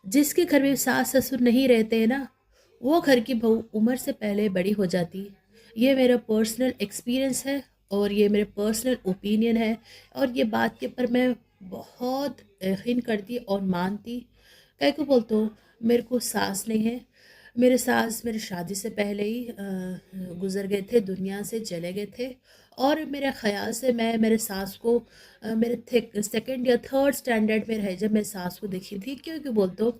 जिसके घर में सास ससुर नहीं रहते हैं ना, वो घर की बहू उम्र से पहले बड़ी हो जाती। ये मेरा पर्सनल एक्सपीरियंस है और ये मेरे पर्सनल ओपिनियन है, और ये बात के ऊपर मैं बहुत यकीन करती और मानती। कह को बोलते हो, मेरे को सास नहीं है। मेरे सास मेरी शादी से पहले ही गुज़र गए थे, दुनिया से चले गए थे। और मेरे ख़्याल से मैं मेरे सास को मेरे थे सेकंड या थर्ड स्टैंडर्ड में रहे जब मैं सास को देखी थी। क्योंकि बोलते हो,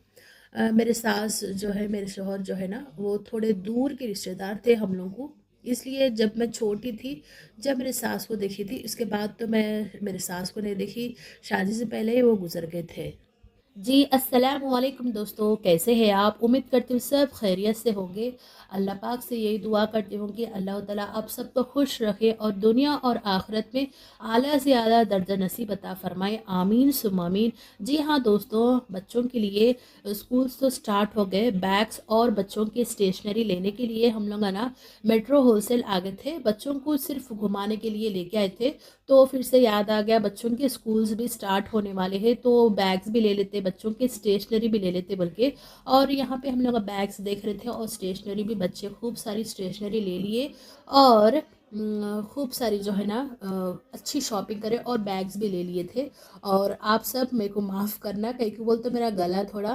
मेरे सास जो है, मेरे शौहर जो है ना, वो थोड़े दूर के रिश्तेदार थे हम लोगों को। इसलिए जब मैं छोटी थी, जब मेरे सास को देखी थी, इसके बाद तो मैं मेरे सास को नहीं देखी। शादी से पहले ही वो गुज़र गए थे। जी, अस्सलाम वालेकुम दोस्तों, कैसे हैं आप? उम्मीद करती हूँ सब खैरियत से होंगे। अल्लाह पाक से यही दुआ करती हूँ कि अल्लाह ताला आप सबको खुश रखे और दुनिया और आखिरत में आला से आला दर्जा नसीब अता फ़रमाए। आमीन सुम्मा आमीन। जी हाँ दोस्तों, बच्चों के लिए स्कूल्स तो स्टार्ट हो गए। बैग्स और बच्चों की स्टेशनरी लेने के लिए हम लोग है ना मेट्रो होलसेल आ गए थे। बच्चों को सिर्फ घुमाने के लिए लेके आए थे। तो फिर से याद आ गया, बच्चों के स्कूल्स भी स्टार्ट होने वाले हैं, तो बैग्स भी ले लेते, बच्चों के स्टेशनरी भी ले लेते बल्कि। और यहाँ पे हम लोग बैग्स देख रहे थे और स्टेशनरी भी, बच्चे खूब सारी स्टेशनरी ले लिए। और खूब सारी जो है ना अच्छी शॉपिंग करे और बैग्स भी ले लिए थे। और आप सब मेरे को माफ़ करना, कहीं को बोलते मेरा गला थोड़ा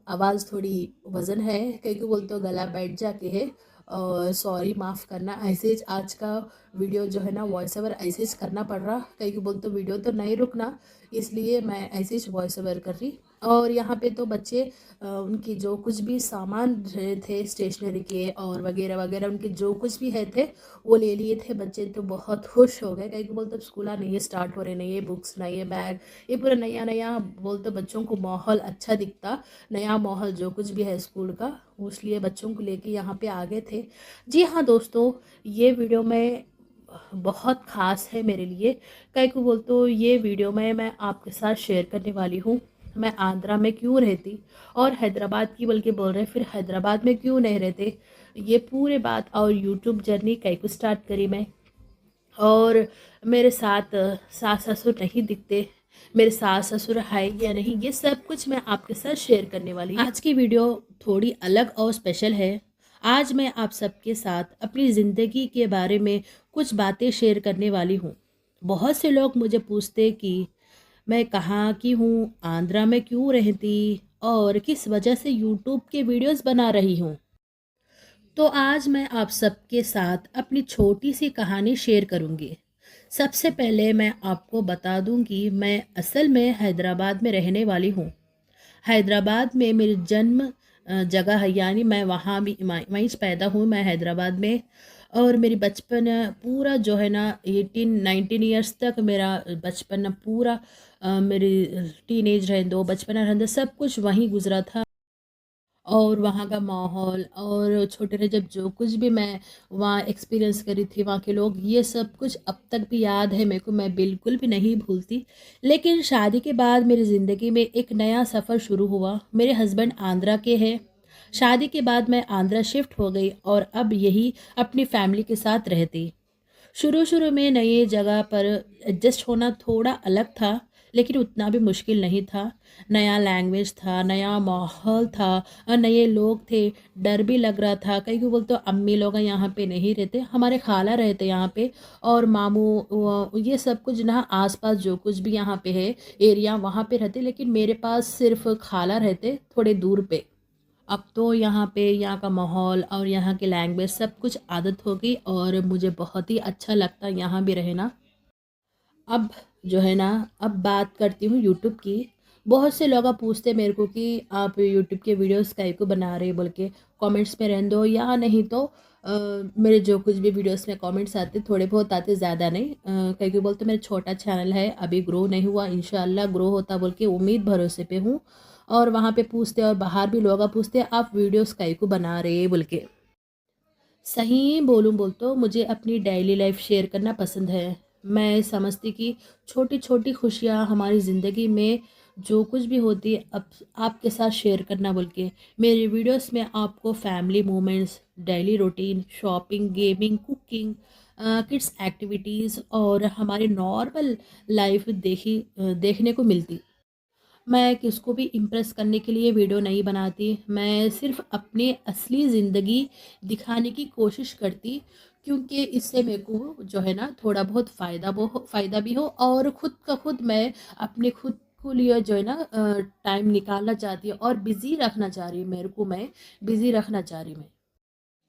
आवाज़ थोड़ी वज़न है, कहीं को बोलते गला बैठ जाके है। और सॉरी, माफ़ करना। ऐसे ही आज का वीडियो जो है ना वॉइस ओवर ऐसे ही करना पड़ रहा, कहीं को बोलते वीडियो तो नहीं रुकना, इसलिए मैं ऐसे ही वॉइस ओवर कर रही। और यहाँ पे तो बच्चे उनकी जो कुछ भी सामान रहे थे स्टेशनरी के और वगैरह वगैरह, उनके जो कुछ भी है थे वो ले लिए थे। बच्चे तो बहुत खुश हो गए, कहीं को बोलते स्कूल नहीं है स्टार्ट हो रहे, नहीं है बुक्स, नहीं है बैग, ये पूरा नया नया बोलते बच्चों को माहौल अच्छा दिखता। नया माहौल जो कुछ भी है स्कूल का, इसलिए बच्चों को लेके यहाँ पे आ गए थे। जी हाँ दोस्तों, ये वीडियो में बहुत ख़ास है मेरे लिए। कई को बोलते हो, ये वीडियो में मैं आपके साथ शेयर करने वाली हूँ मैं आंध्रा में क्यों रहती और हैदराबाद की बल्कि बोल रहे फिर हैदराबाद में क्यों नहीं रहते। ये पूरे बात और यूट्यूब जर्नी कई को स्टार्ट करी मैं। और मेरे साथ सास ससुर नहीं दिखते, मेरे सास ससुर है या नहीं, ये सब कुछ मैं आपके साथ शेयर करने वाली हूँ। आज की वीडियो थोड़ी अलग और स्पेशल है। आज मैं आप सबके साथ अपनी ज़िंदगी के बारे में कुछ बातें शेयर करने वाली हूँ। बहुत से लोग मुझे पूछते कि मैं कहाँ की हूँ, आंध्रा में क्यों रहती और किस वजह से यूट्यूब के वीडियोस बना रही हूँ। तो आज मैं आप सबके साथ अपनी छोटी सी कहानी शेयर करूंगी। सबसे पहले मैं आपको बता दूं कि मैं असल में हैदराबाद में रहने वाली हूँ। हैदराबाद में मेरी जन्म जगह है, यानी मैं वहाँ भी वहीं से पैदा हूँ, मैं हैदराबाद में। और मेरी बचपन पूरा जो है ना 18-19 ईयर्स तक मेरा बचपन पूरा मेरी टीनेज रहे दो बचपन रहने सब कुछ वहीं गुजरा था। और वहाँ का माहौल और छोटे थे जब जो कुछ भी मैं वहाँ एक्सपीरियंस करी थी, वहाँ के लोग, ये सब कुछ अब तक भी याद है मेरे को, मैं बिल्कुल भी नहीं भूलती। लेकिन शादी के बाद मेरी ज़िंदगी में एक नया सफ़र शुरू हुआ। मेरे हस्बैंड आंध्रा के हैं। शादी के बाद मैं आंध्रा शिफ्ट हो गई और अब यही अपनी फैमिली के साथ रहती। शुरू शुरू में नई जगह पर एडजस्ट होना थोड़ा अलग था, लेकिन उतना भी मुश्किल नहीं था। नया लैंग्वेज था, नया माहौल था और नए लोग थे। डर भी लग रहा था, कई को बोलते अम्मी लोग यहाँ पे नहीं रहते, हमारे खाला रहते यहाँ पे और मामू, ये सब कुछ ना आसपास जो कुछ भी यहाँ पे है एरिया वहाँ पे रहते, लेकिन मेरे पास सिर्फ खाला रहते थोड़े दूर पे। अब तो यहाँ पे यहाँ का माहौल और यहाँ की लैंग्वेज सब कुछ आदत हो गई और मुझे बहुत ही अच्छा लगता है यहाँ भी रहना। अब जो है ना, अब बात करती हूँ यूट्यूब की। बहुत से लोग अब पूछते मेरे को कि आप यूट्यूब के वीडियोस काहे को बना रहे बोल के, कमेंट्स में रहने दो या नहीं तो मेरे जो कुछ भी वीडियोस में कमेंट्स आते थोड़े बहुत आते, ज़्यादा नहीं। कहीं को बोलते मेरा छोटा चैनल है, अभी ग्रो नहीं हुआ, इंशाल्लाह ग्रो होता बोल के उम्मीद भरोसे पे हूँ। और वहाँ पे पूछते और बाहर भी लोग पूछते आप वीडियोस काहे को बना रहे बोल के। सही बोलूँ बोल तो मुझे अपनी डेली लाइफ शेयर करना पसंद है। मैं समझती कि छोटी छोटी खुशियाँ हमारी ज़िंदगी में जो कुछ भी होती है अब आपके साथ शेयर करना बोल के। मेरे वीडियोस में आपको family moments, daily routine, shopping, gaming, cooking, kids activities और हमारी नॉर्मल लाइफ देखने को मिलती। मैं किसको भी इम्प्रेस करने के लिए वीडियो नहीं बनाती। मैं सिर्फ़ अपनी असली ज़िंदगी दिखाने की कोशिश करती, क्योंकि इससे मेरे को जो है ना थोड़ा बहुत फ़ायदा भी हो, और ख़ुद का ख़ुद मैं अपने खुद को लिए जो है ना टाइम निकालना चाहती हूँ और बिज़ी रखना चाह रही हूँ, मेरे को मैं बिज़ी रखना चाह रही हूँ मैं।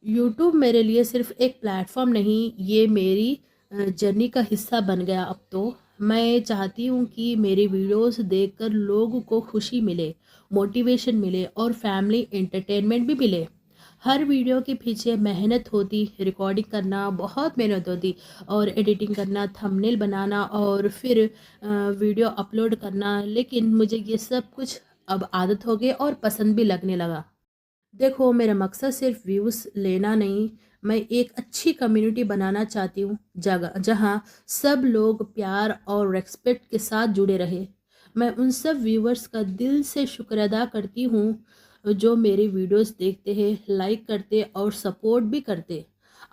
यूट्यूब मेरे लिए सिर्फ़ एक प्लेटफ़ॉर्म नहीं, ये मेरी जर्नी का हिस्सा बन गया अब तो। मैं चाहती हूँ कि मेरी वीडियोज़ देखकर लोगों को खुशी मिले, मोटिवेशन मिले और फैमिली एंटरटेनमेंट भी मिले। हर वीडियो के पीछे मेहनत होती, रिकॉर्डिंग करना बहुत मेहनत होती, और एडिटिंग करना, थंबनेल बनाना और फिर वीडियो अपलोड करना। लेकिन मुझे ये सब कुछ अब आदत हो गई और पसंद भी लगने लगा। देखो, मेरा मकसद सिर्फ व्यूज़ लेना नहीं, मैं एक अच्छी कम्युनिटी बनाना चाहती हूँ, जगह जहाँ सब लोग प्यार और रिस्पेक्ट के साथ जुड़े रहे। मैं उन सब व्यूवर्स का दिल से शुक्र अदा करती हूँ जो मेरे वीडियोस देखते हैं, लाइक करते और सपोर्ट भी करते।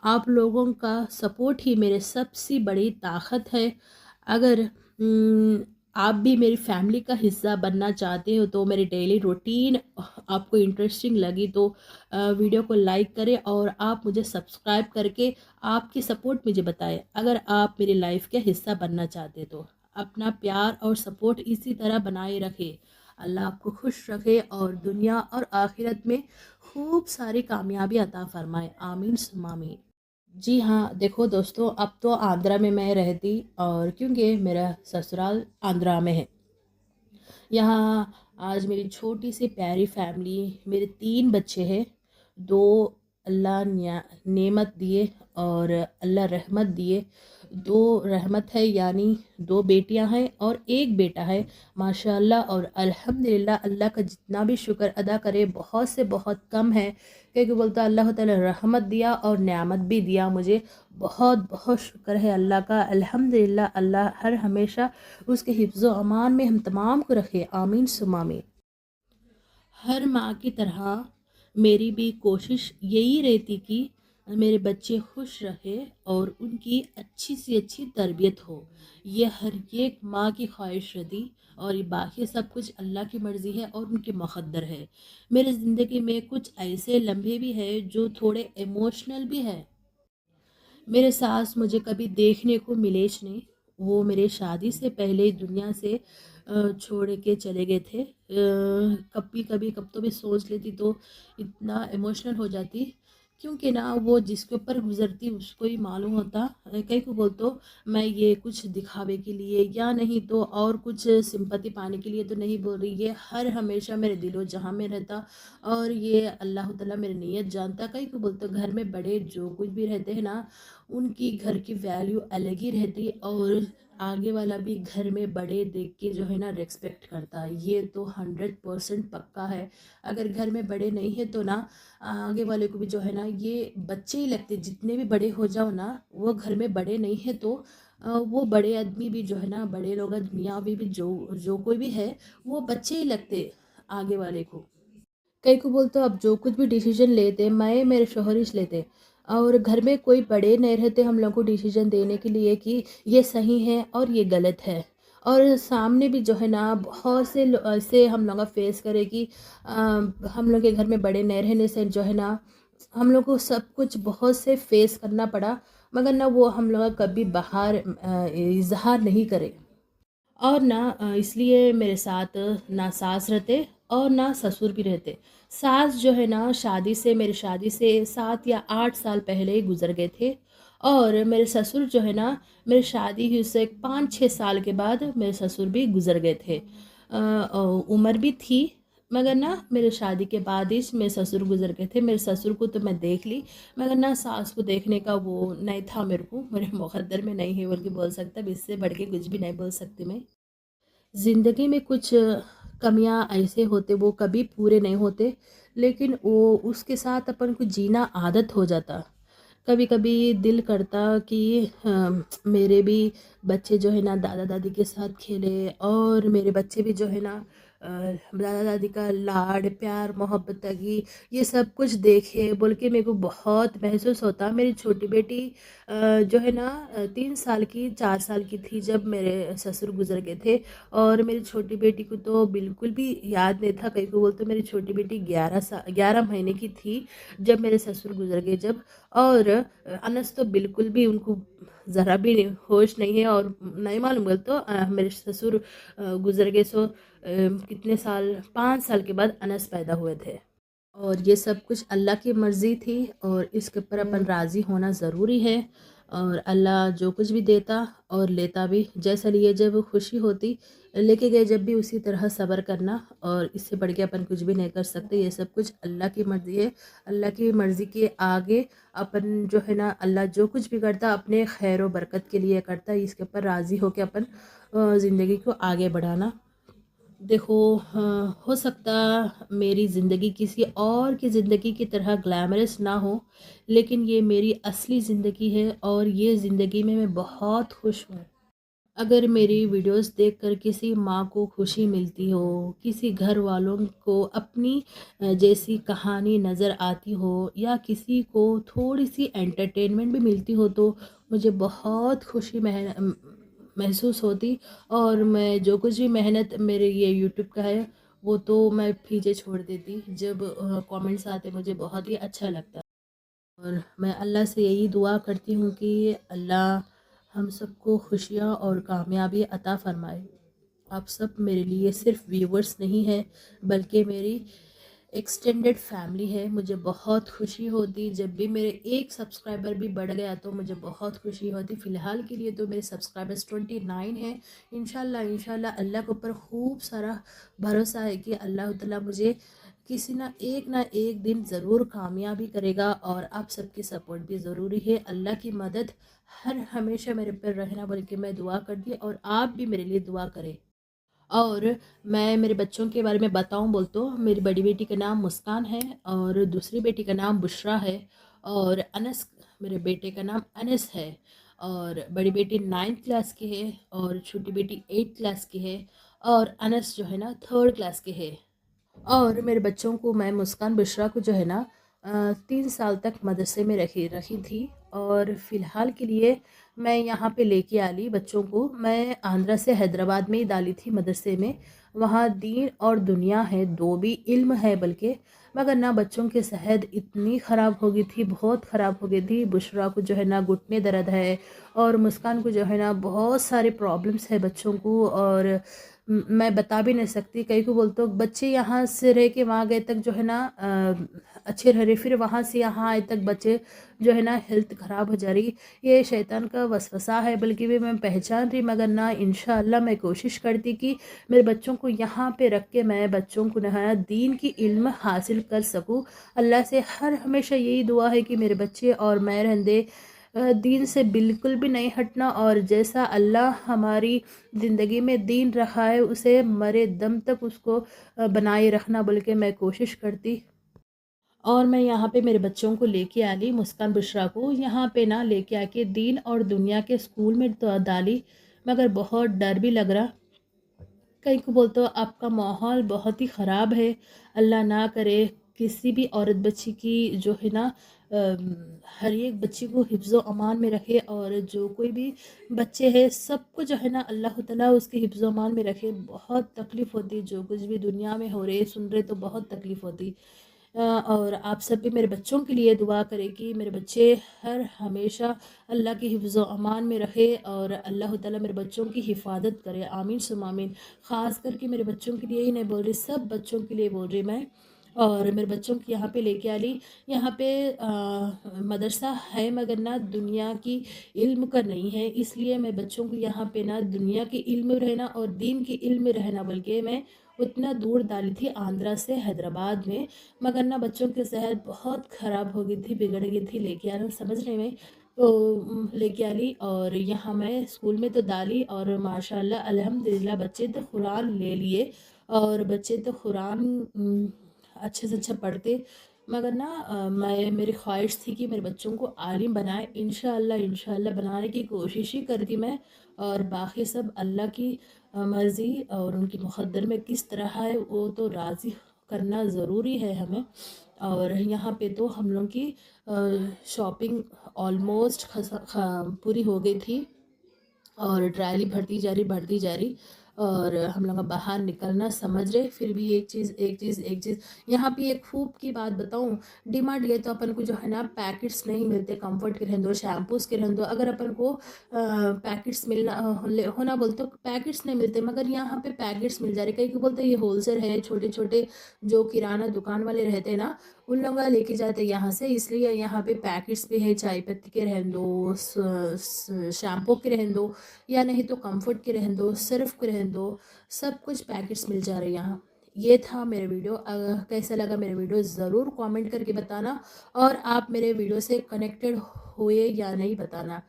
आप लोगों का सपोर्ट ही मेरे सबसे बड़ी ताकत है। अगर आप भी मेरी फैमिली का हिस्सा बनना चाहते हो, तो मेरी डेली रूटीन आपको इंटरेस्टिंग लगी तो वीडियो को लाइक करें, और आप मुझे सब्सक्राइब करके आपकी सपोर्ट मुझे बताएं। अगर आप मेरी लाइफ का हिस्सा बनना चाहते तो अपना प्यार और सपोर्ट इसी तरह बनाए रखें। अल्लाह आपको खुश रखे और दुनिया और आखिरत में खूब सारी कामयाबी अता फरमाए। आमीन सुम्मा आमीन। जी हाँ, देखो दोस्तों, अब तो आंध्रा में मैं रहती, और क्योंकि मेरा ससुराल आंध्रा में है। यहाँ आज मेरी छोटी सी प्यारी फैमिली, मेरे 3 बच्चे हैं। 2 अल्लाह नेमत दिए और अल्लाह रहमत दिए। 2 रहमत है, यानी 2 बेटियां हैं और 1 बेटा है। माशाअल्लाह और अल्हम्दुलिल्लाह, अल्लाह का जितना भी शुक्र अदा करे बहुत से बहुत कम है, क्योंकि बोलता अल्लाह ताला रहमत दिया और नेमत भी दिया मुझे। बहुत बहुत शुक्र है अल्लाह का, अल्हम्दुलिल्लाह। अल्लाह हर हमेशा उसके हिफ्ज़ व अमान में हम तमाम को रखे। आमीन सुमा आमीन। हर माँ की तरह मेरी भी कोशिश यही रहती कि मेरे बच्चे खुश रहे और उनकी अच्छी से अच्छी तरबियत हो। ये हर एक माँ की ख्वाहिश रहती, और ये बाकी सब कुछ अल्लाह की मर्ज़ी है और उनके मुक़द्दर है। मेरी ज़िंदगी में कुछ ऐसे लम्हे भी हैं जो थोड़े इमोशनल भी है। मेरे सास मुझे कभी देखने को मिले च नहीं। वो मेरे शादी से पहले ही दुनिया से छोड़ के चले गए थे। कभी-कभी कब तो मैं सोच लेती तो इतना इमोशनल हो जाती, क्योंकि ना वो जिसके ऊपर गुज़रती उसको ही मालूम होता। कई को बोलतो मैं ये कुछ दिखावे के लिए या नहीं तो और कुछ सिंपैथी पाने के लिए तो नहीं बोल रही, ये हर हमेशा मेरे दिलो-जहां में रहता, और ये अल्लाह ताला मेरी नीयत जानता। कई को बोलते घर में बड़े जो कुछ भी रहते हैं ना, उनकी घर की वैल्यू अलग ही रहती, और आगे वाला भी घर में बड़े देख के जो है ना रिस्पेक्ट करता है। ये तो 100% पक्का है। अगर घर में बड़े नहीं है तो ना आगे वाले को भी जो है ना ये बच्चे ही लगते। जितने भी बड़े हो जाओ ना, वो घर में बड़े नहीं है तो वो बड़े आदमी भी जो है ना, बड़े लोग मियाँ भी जो जो कोई भी है, वो बच्चे ही लगते आगे वाले को। कई को बोलते अब जो कुछ भी डिसीजन लेते मैं मेरे शौहर ही लेते, और घर में कोई बड़े नहीं रहते हम लोग को डिसीजन देने के लिए कि ये सही है और ये गलत है। और सामने भी जो है ना बहुत से ऐसे हम लोग फेस करे कि हम लोग के घर में बड़े नहीं रहने से जो है ना हम लोग को सब कुछ बहुत से फेस करना पड़ा, मगर ना वो हम लोग कभी बाहर इजहार नहीं करे। और ना इसलिए मेरे साथ ना सास रहते और ना ससुर भी रहते। सास जो है ना मेरी शादी से 7 या 8 साल पहले ही गुज़र गए थे, और मेरे ससुर जो है ना मेरी शादी हुई से 5-6 साल के बाद मेरे ससुर भी गुज़र गए थे। उम्र भी थी, मगर ना मेरे शादी के बाद ही मेरे ससुर गुज़र गए थे। मेरे ससुर को तो मैं देख ली, मगर ना सास को देखने का वो नहीं था मेरे को, मेरे मुक़द्दर में नहीं है बोल के बोल सकता। अब इससे बढ़ के कुछ भी नहीं बोल सकती मैं। ज़िंदगी में कुछ कमियां ऐसे होते वो कभी पूरे नहीं होते, लेकिन वो उसके साथ अपन को जीना आदत हो जाता। कभी कभी दिल करता कि मेरे भी बच्चे जो है ना दादा दादी के साथ खेले, और मेरे बच्चे भी जो है ना दादा दादी का लाड प्यार मोहब्बत की ये सब कुछ देखे बोल के मेरे को बहुत महसूस होता। मेरी छोटी बेटी जो है ना 3 साल की 4 साल की थी जब मेरे ससुर गुजर गए थे। और मेरी छोटी बेटी को तो बिल्कुल भी याद नहीं था। कहीं को बोलते मेरी छोटी बेटी 11 महीने की थी जब मेरे ससुर गुजर गए जब। और अनस तो बिल्कुल भी उनको ज़रा भी होश नहीं है और नहीं मालूम बोल तो मेरे ससुर गुजर गए। सो कितने साल 5 साल के बाद अनस पैदा हुए थे। और ये सब कुछ अल्लाह की मर्ज़ी थी और इसके ऊपर अपन राज़ी होना ज़रूरी है। और अल्लाह जो कुछ भी देता और लेता भी, जैसा लिए जब खुशी होती लेके गए जब भी उसी तरह सब्र करना। और इससे बढ़ के अपन कुछ भी नहीं कर सकते। ये सब कुछ अल्लाह की मर्ज़ी है। अल्लाह की मर्ज़ी के आगे अपन जो है ना अल्लाह जो कुछ भी करता अपने खैर व बरकत के लिए करता। इसके ऊपर राज़ी होकर अपन ज़िंदगी को आगे बढ़ाना। देखो हो सकता मेरी ज़िंदगी किसी और की ज़िंदगी की तरह ग्लैमरस ना हो, लेकिन ये मेरी असली ज़िंदगी है और ये ज़िंदगी में मैं बहुत खुश हूँ। अगर मेरी वीडियोस देखकर किसी माँ को खुशी मिलती हो, किसी घर वालों को अपनी जैसी कहानी नज़र आती हो या किसी को थोड़ी सी एंटरटेनमेंट भी मिलती हो तो मुझे बहुत खुशी महसूस होती। और मैं जो कुछ भी मेहनत मेरे ये यूट्यूब का है वो तो मैं पीछे छोड़ देती। जब कमेंट्स आते मुझे बहुत ही अच्छा लगता। और मैं अल्लाह से यही दुआ करती हूँ कि अल्लाह हम सबको खुशियाँ और कामयाबी अता फ़रमाए। आप सब मेरे लिए सिर्फ व्यूवर्स नहीं हैं बल्कि मेरी एक्सटेंडेड फैमिली है। मुझे बहुत खुशी होती जब भी मेरे एक सब्सक्राइबर भी बढ़ गया तो मुझे बहुत खुशी होती। फ़िलहाल के लिए तो मेरे सब्सक्राइबर्स 29 हैं। इंशाल्लाह इंशाल्लाह अल्लाह के ऊपर खूब सारा भरोसा है कि अल्लाह ताला मुझे किसी ना एक दिन ज़रूर कामयाबी करेगा। और आप सबकी सपोर्ट भी ज़रूरी है। अल्लाह की मदद हर हमेशा मेरे पर रहना बल्कि मैं दुआ करती और आप भी मेरे लिए दुआ करें। और मैं मेरे बच्चों के बारे में बताऊं बोल तो मेरी बड़ी बेटी का नाम मुस्कान है और दूसरी बेटी का नाम बुशरा है। और अनस मेरे बेटे का नाम अनस है। और बड़ी बेटी 9th क्लास की है और छोटी बेटी 8th क्लास की है। और अनस जो है ना 3rd क्लास के है। और मेरे बच्चों को मैं मुस्कान बुशरा को जो है ना 3 साल तक मदरसे में रखी रखी थी। और फ़िलहाल के लिए मैं यहाँ पे लेके आ ली बच्चों को। मैं आंध्रा से हैदराबाद में ही डाली थी मदरसे में। वहाँ दीन और दुनिया है दो भी इल्म है बल्कि। मगर ना बच्चों की सेहत इतनी ख़राब हो गई थी, बहुत ख़राब हो गई थी। बुशरा को जो है ना घुटने दर्द है और मुस्कान को जो है ना बहुत सारे प्रॉब्लम्स है बच्चों को। और मैं बता भी नहीं सकती। कई को बोलते हो बच्चे यहाँ से रह के वहाँ गए तक जो है ना अच्छे रह रहे, फिर वहाँ से यहाँ आए तक बच्चे जो है ना हेल्थ ख़राब हो जा रही। ये शैतान का वसवसा है बल्कि भी मैं पहचान रही। मगर ना इंशाअल्लाह मैं कोशिश करती कि मेरे बच्चों को यहाँ पे रख के मैं बच्चों को नहाया दीन की इल्म हासिल कर सकूँ। अल्लाह से हर हमेशा यही दुआ है कि मेरे बच्चे और मैं रहंदे दीन से बिल्कुल भी नहीं हटना। और जैसा अल्लाह हमारी ज़िंदगी में दीन रखा है उसे मरे दम तक उसको बनाए रखना बल्कि मैं कोशिश करती। और मैं यहाँ पे मेरे बच्चों को लेके आ गई मुस्कान बुशरा को यहाँ पे ना लेके आके दीन और दुनिया के स्कूल में तो डाली। मगर बहुत डर भी लग रहा। कहीं को बोलते हो आपका माहौल बहुत ही ख़राब है। अल्लाह ना करे किसी भी औरत बच्ची की जो है ना हर एक बच्ची को हिफ्ज़ अमान में रखे। और जो कोई भी बच्चे हैं सबको जो है ना अल्लाह ताला उसके हिफ्ज़ अमान में रखे। बहुत तकलीफ़ होती जो कुछ भी दुनिया में हो रहे सुन रहे तो बहुत तकलीफ़ होती। और आप सब भी मेरे बच्चों के लिए दुआ करें कि मेरे बच्चे हर हमेशा अल्लाह के हिफ्ज़ अमान में रहे और अल्लाह ताला मेरे बच्चों की हिफाजत करे। आमीन सुम आमीन। ख़ास करके मेरे बच्चों के लिए ही नहीं बोल रही, सब बच्चों के लिए बोल रही मैं। और मेरे बच्चों को यहाँ पे लेके आ ली। यहाँ पे मदरसा है मगर ना दुनिया की इल्म का नहीं है। इसलिए मैं बच्चों को यहाँ पे ना दुनिया की इल्म रहना और दीन की इल्म रहना बल्कि मैं उतना दूर डाली थी आंध्रा से हैदराबाद में। मगर ना बच्चों की सेहत बहुत ख़राब हो गई थी, बिगड़ गई थी। लेके आना समझ रहे में तो लेके आ ली और यहाँ मैं स्कूल में तो डाली। और माशाल्लाह अल्हम्दुलिल्लाह बच्चे तो कुरान ले लिए और बच्चे तो कुरान अच्छे से अच्छा पढ़ते। मगर ना मैं मेरी ख्वाहिश थी कि मेरे बच्चों को आलिम बनाए, इंशाअल्लाह इंशाअल्लाह बनाने की कोशिश ही करती मैं। और बाकी सब अल्लाह की मर्ज़ी और उनकी मुक़द्दर में किस तरह है वो तो राज़ी करना ज़रूरी है हमें। और यहाँ पे तो हम लोग की शॉपिंग ऑलमोस्ट पूरी हो गई थी और ट्राली बढ़ती जा रही और हम लोग का बाहर निकलना समझ रहे। फिर भी एक चीज़ यहाँ पे एक खूब की बात बताऊँ, डिमार्ट गए तो अपन को जो है ना पैकेट्स नहीं मिलते, कंफर्ट के रहने दो, शैम्पूज़ के रहने दो। अगर अपन को पैकेट्स मिलना होना बोलते तो पैकेट्स नहीं मिलते, मगर यहाँ पे पैकेट्स मिल जा रहे। कई को बोलते ये होलसेल है, छोटे छोटे जो किराना दुकान वाले रहते हैं ना उन लोग लेके जाते हैं यहाँ से, इसलिए यहाँ पे पैकेट्स भी है, चाय पत्ती के रहने दो, शैम्पू के रहने दो, या नहीं तो कंफर्ट के रहने दो, सर्फ के रहने दो, सब कुछ पैकेट्स मिल जा रहे हैं यहाँ। ये था मेरे वीडियो। कैसा लगा मेरे वीडियो ज़रूर कमेंट करके बताना, और आप मेरे वीडियो से कनेक्टेड हुए या नहीं बताना।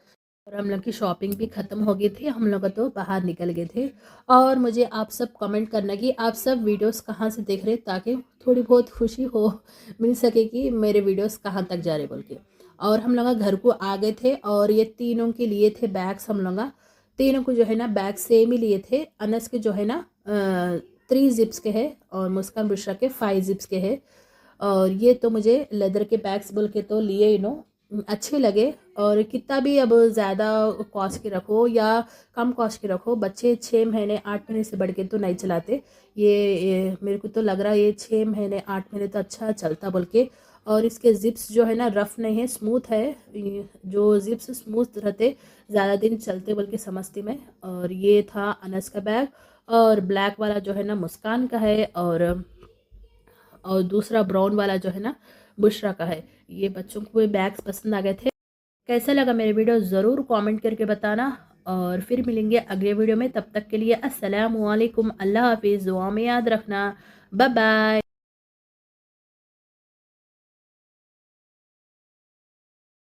और हम लोग की शॉपिंग भी ख़त्म हो गई थी, हम लोग तो बाहर निकल गए थे। और मुझे आप सब कमेंट करना कि आप सब वीडियोस कहाँ से देख रहे, ताकि थोड़ी बहुत खुशी हो मिल सके कि मेरे वीडियोस कहाँ तक जा रहे बोल के। और हम लोग घर को आ गए थे और ये तीनों के लिए थे बैग्स। हम लोग तीनों को जो है ना बैग सेम ही लिए थे। अनस के जो है ना 3 जिप्स के है और मुस्कान बुशरा के 5 जिप्स के है। और ये तो मुझे लेदर के बैग्स बोल के तो लिए अच्छे लगे। और कितना भी अब ज़्यादा कॉस्ट के रखो या कम कॉस्ट के रखो, बच्चे 6 महीने 8 महीने से बढ़ के तो नहीं चलाते। ये मेरे को तो लग रहा है ये 6 महीने 8 महीने तो अच्छा चलता बोल के। और इसके जिप्स जो है ना रफ़ नहीं है, स्मूथ है। जो जिप्स स्मूथ रहते ज़्यादा दिन चलते बोल के समझती मैं। और ये था अनस का बैग, और ब्लैक वाला जो है ना मुस्कान का है, और दूसरा ब्राउन वाला जो है ना बुशरा का है। ये बच्चों को ये बैग्स पसंद आ गए थे। कैसा लगा मेरे वीडियो ज़रूर कमेंट करके बताना, और फिर मिलेंगे अगले वीडियो में। तब तक के लिए अस्सलाम वालेकुम, अल्लाह हाफिज़, दुआ में याद रखना, बाय बाय।